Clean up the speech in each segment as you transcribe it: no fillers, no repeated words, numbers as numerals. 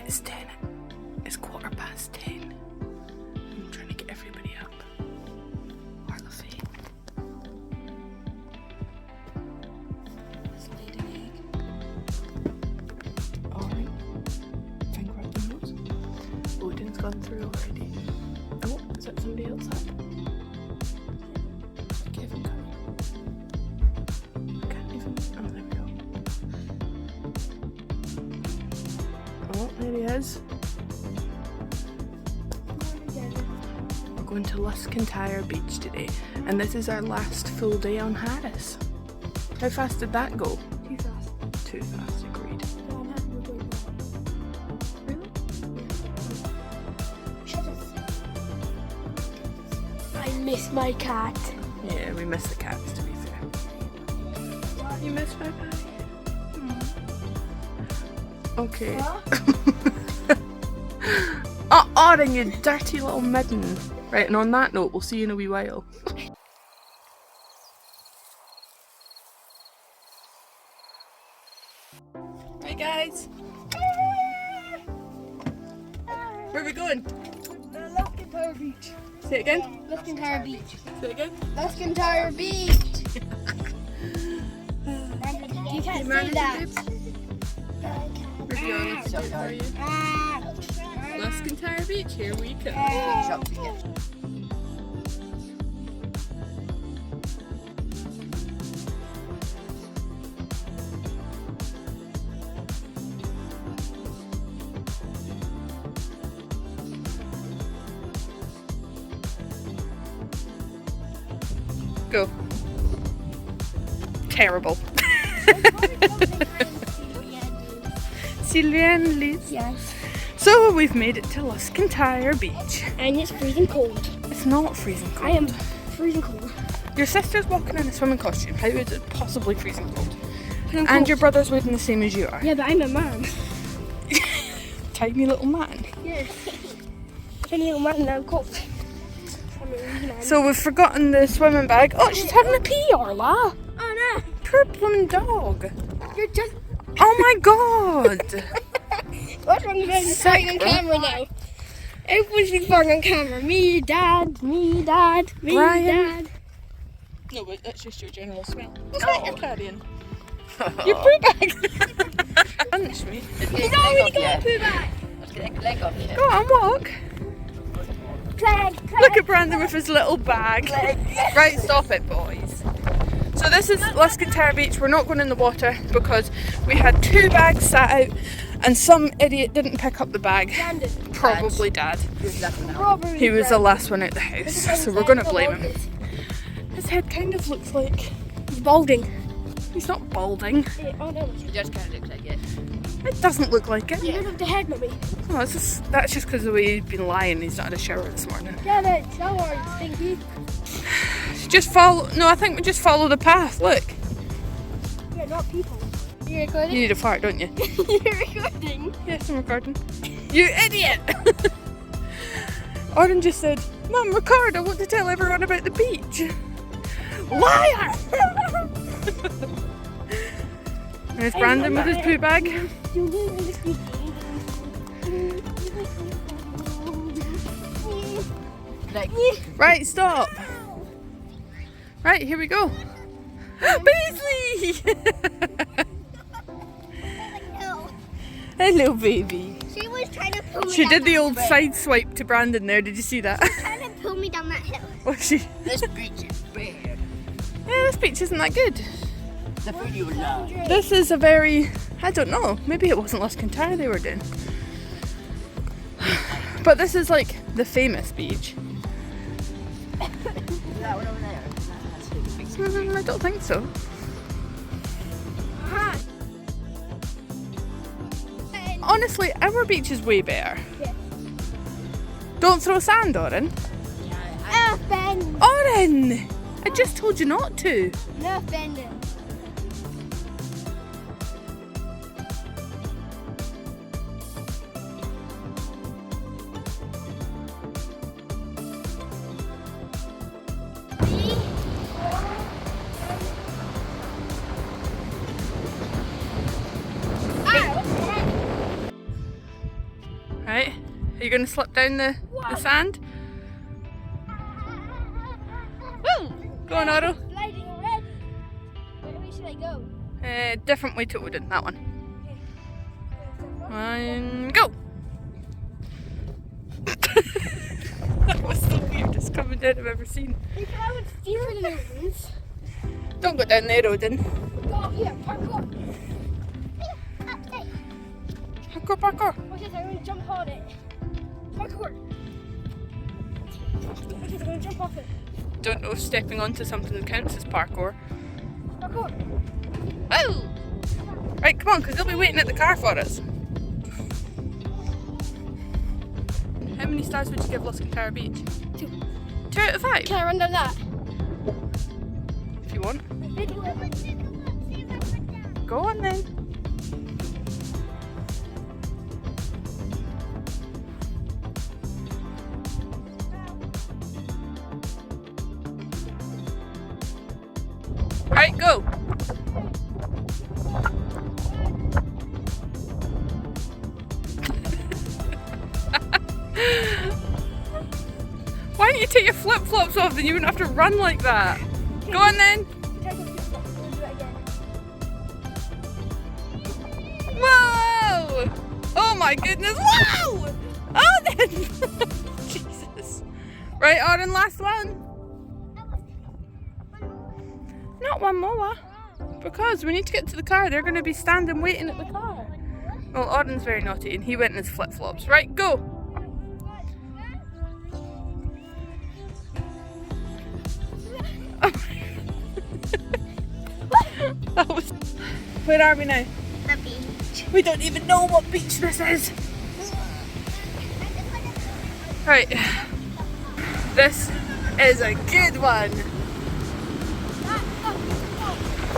It's 10. It's 10:15. I'm trying to get everybody up. Or the feet. It's laid an egg. Alright. Finger up the nose. Odin's gone through already. Oh, is that somebody outside? Kevin coming. Can't even. Oh, there we go. Oh, there he is. We're going to Luskentyre Beach today, and this is our last full day on Harris. How fast did that go? Too fast. Too fast, agreed. Really? I miss my cat. Yeah, we miss the cats, to be fair. You miss my pie? Okay. Oh, Auden, you dirty little midden. Right, and on that note, we'll see you in a wee while. Hi guys. Where are we going? Luskentyre Beach. Say it again. Luskentyre Beach. Say it again. Luskentyre Beach. You can't say that. Where's your Luskentyre? How are you? Luskentyre Beach, here we come. Go. Terrible. Sylvian Liz. Yes. So we've made it to Luskentyre Beach. And it's freezing cold. It's not freezing cold. I am freezing cold. Your sister's walking in a swimming costume. How is it possibly freezing cold? I'm And cold. your brother's wearing the same as you are. Yeah, but I'm a man. Tiny little man. Yes. Tiny little man and I'm cold. I'm a wee man. So we've forgotten the swimming bag. Oh, she's having a pee, Orla. Oh no! Poor blooming dog. You're just. Oh my god. What's wrong with me starting on camera now? Everybody's starting on camera. Me, dad, me, dad, me, Brian. dad. No, but that's just your general smell. Oh. What you're carrying? Your poo bag. Punch me. He's already got a poo bag. Let's get that leg off you. Go on, walk. Clegg. Look at Brandon with his little bag. Right, stop it, boys. So this is Luskentyre Beach. We're not going in the water because we had 2 bags sat out and some idiot didn't pick up the bag. Brandon. Probably Dad. Who's laughing now? Robbery. He was the last one out the house, so we're going to blame him. His head kind of looks like... He's balding. He's not balding. Yeah, oh no. It just kind of looks like it. It doesn't look like it. Look at the head, mummy. Oh, that's just because of the way he's been lying. He's not had a shower this morning. Damn it. Don't worry, Stinky. Just follow... No, I think we just follow the path. Look. You're not people. You You recording? need a fart, don't you? You're recording. Yes, I'm recording. You idiot! Auden just said, Mum, record, I want to tell everyone about the beach. Liar! There's Brandon with his poo bag. Like, Right, stop. Right, here we go. Beasley! Hello, baby. She was trying to pull me She down did the that old hill. side swipe to Brandon there. Did you see that? Trying to pull me down that hill. Was she? this beach is bad. Yeah, this beach isn't that good. The food you would love. This is a very, I don't know, maybe it wasn't Luskentyre they were doing. But this is like the famous beach. Is that one over there? That's like a big I don't think so. Honestly, our beach is way better. Yeah. Don't throw sand, Oren. Earth bend. Oren! I just told you not to. Earth bending. you going to slip down the sand? Woo! Go on, Otto. Sliding already. Where should I go? Different way to Odin, that one. And go! That was the weirdest coming down I've ever seen. If I would steer the mountains. Don't go down there, Odin. Go up here, parkour. Parkour, parkour. Watch this, I'm going to jump on it. Parkour. Watch this, I'm going to jump off it. Don't know if stepping onto something counts as parkour. Parkour. Oh! Right, come on, because they'll be waiting at the car for us. How many stars would you give Luskentyre Beach? 2. 2 out of 5? Can I run down that? If you want. Go on then. Right, go. Why don't you take your flip-flops off, then you wouldn't have to run like that. Go on then. Whoa! Oh my goodness, whoa! Oh then! Jesus. Right, Aaron, last one. Not one more. Because we need to get to the car. They're going to be standing waiting at the car. Well, Auden's very naughty and he went in his flip-flops. Right, go! That was... Where are we now? The beach. We don't even know what beach this is. Right. This is a good one.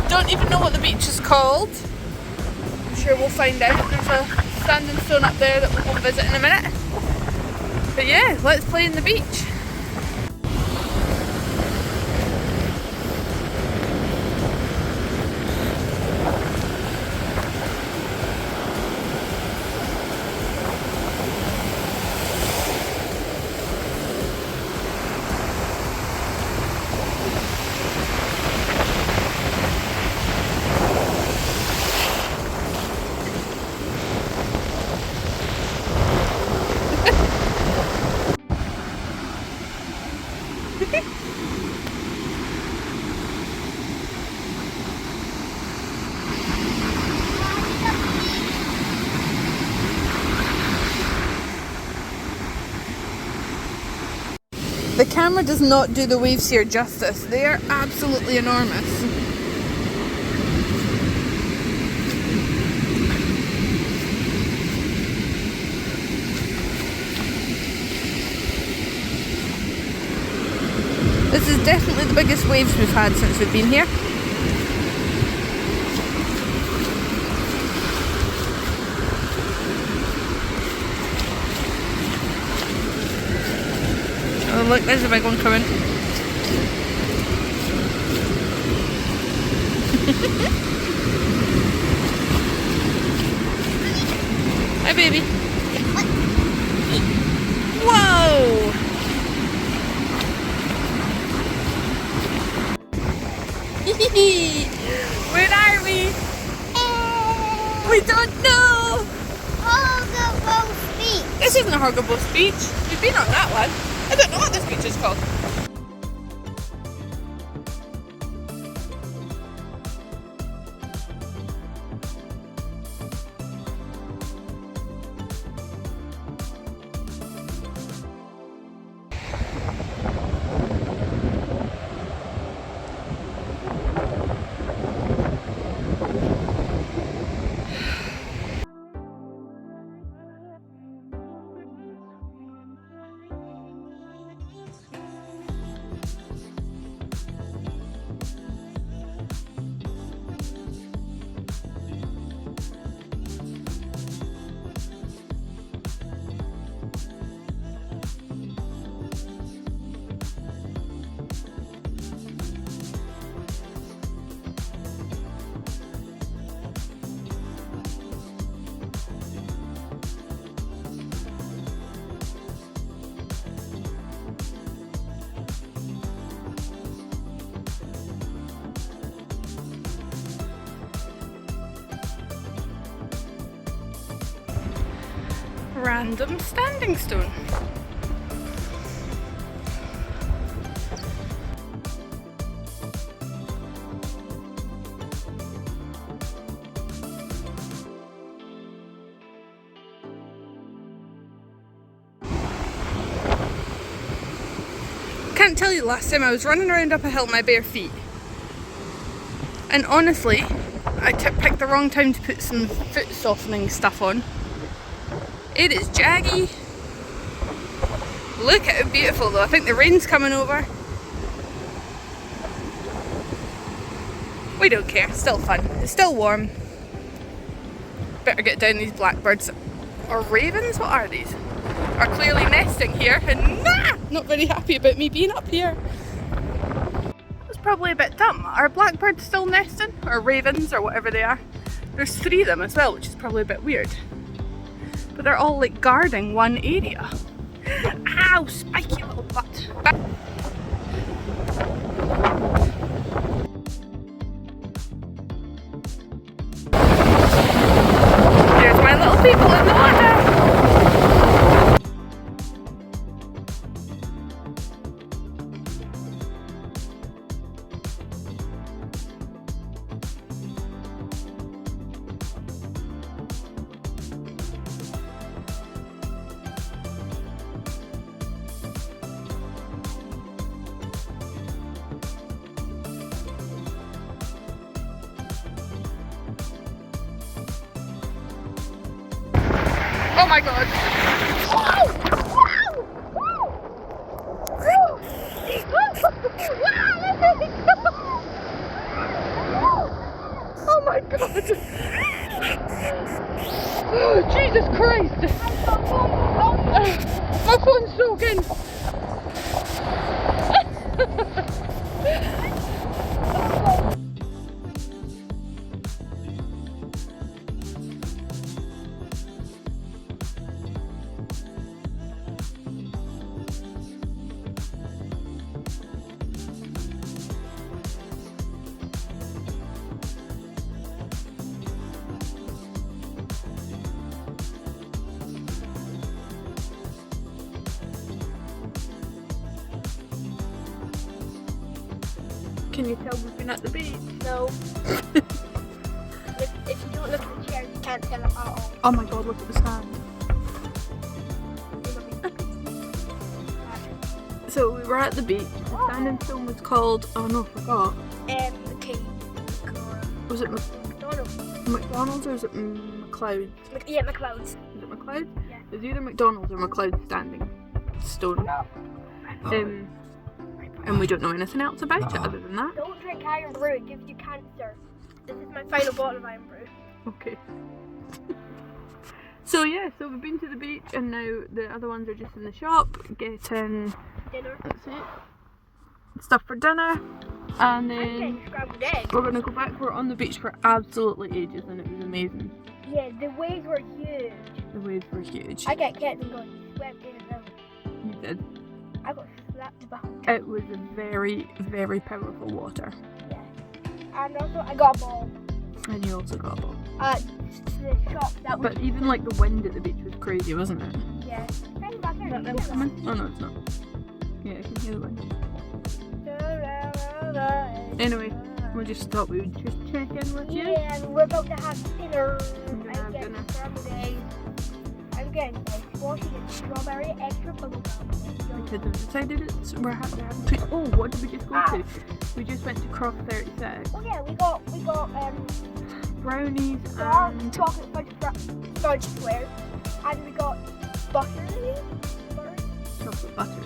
Don't even know what the beach is called. I'm sure we'll find out. There's a standing stone up there that we'll go visit in a minute. But yeah, let's play in the beach. The camera does not do the waves here justice. They are absolutely enormous. This is definitely the biggest waves we've had since we've been here. Oh look, there's a big one coming. Hi baby. Whoa! Where are we? We don't know! Horgabos Beach. This isn't a Horgabos Beach. We've been on that one. I don't know what this beach is called. random standing stone. Can't tell you the last time I was running around up a hill in my bare feet. And honestly, I picked the wrong time to put some foot softening stuff on. It is jaggy. Look at how beautiful though. I think the rain's coming over. We don't care, still fun. It's still warm. Better get down these blackbirds. Or ravens? What are these? Are clearly nesting here and not very happy about me being up here. That's probably a bit dumb. Are blackbirds still nesting? Or ravens or whatever they are? There's 3 of them as well, which is probably a bit weird. But they're all like guarding one area. Ow, spiky little butt. There's my little people in the water. Oh my god. Oh my god. Oh, Jesus Christ. My phone's soaking. Can you tell we've been at the beach? No. if you don't look at the chair, you can't tell it at all. Oh my god, look at the sand. So we were at the beach. The standing stone was called, oh no, I forgot. Okay. Was it McDonald's. McDonald's or is it McLeod? Yeah, McLeod's. Is it McLeod? Yeah. It's either McDonald's or McLeod standing stone. And we don't know anything else about it other than that. Don't drink iron brew, it gives you cancer. This is my final bottle of iron brew. Okay. So yeah, so we've been to the beach and now the other ones are just in the shop getting Dinner. that's it, stuff for dinner, and I'm then getting scrambled eggs. we're gonna go back. We're on the beach for absolutely ages and it was amazing. Yeah, the waves were huge. The waves were huge. I got kids and going swept in and out. You did. I got slapped about. It was a very, very powerful water. Yeah. And also I got a ball. And you also got a ball. The shop that was. But even like the wind at the beach was crazy, wasn't it? Yeah. Right back there. Is that them coming? Oh no, it's not. Yeah, I can hear the wind. Anyway, we just thought we would just check in with you. Yeah, and we're about to have dinner. We're gonna have I'm getting dinner. scrambled eggs. I'm getting like squashy and strawberry extra bubble gum. Because I've decided we're having oh, what did we just go to? We just went to Cross 36. Oh yeah, we got Brownies dark and chocolate fudge squares, and we got butter. chocolate butter.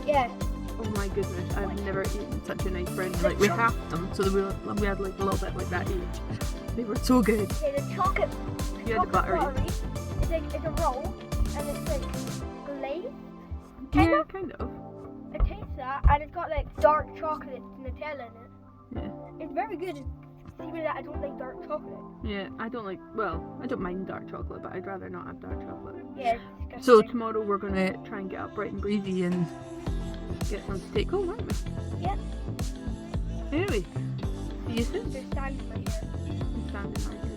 Yeah. Oh my goodness, I've never eaten such a nice brownie. Like we halved them, so we had like a little bit like that each. They were so good. Yeah, the chocolate. You had the buttery. It's like it's a roll, and it's like glazed. Yeah, kind of. It tastes that, and it's got like dark chocolate Nutella in it. Yeah. It's very good. See me that I don't like dark chocolate. Yeah, I don't mind dark chocolate, but I'd rather not have dark chocolate. Yeah. It's So disgusting. tomorrow we're gonna try and get up bright and breezy and get some to take home, aren't we? Yeah. Anyway, see you soon. They're standing right here. I'm standing right here.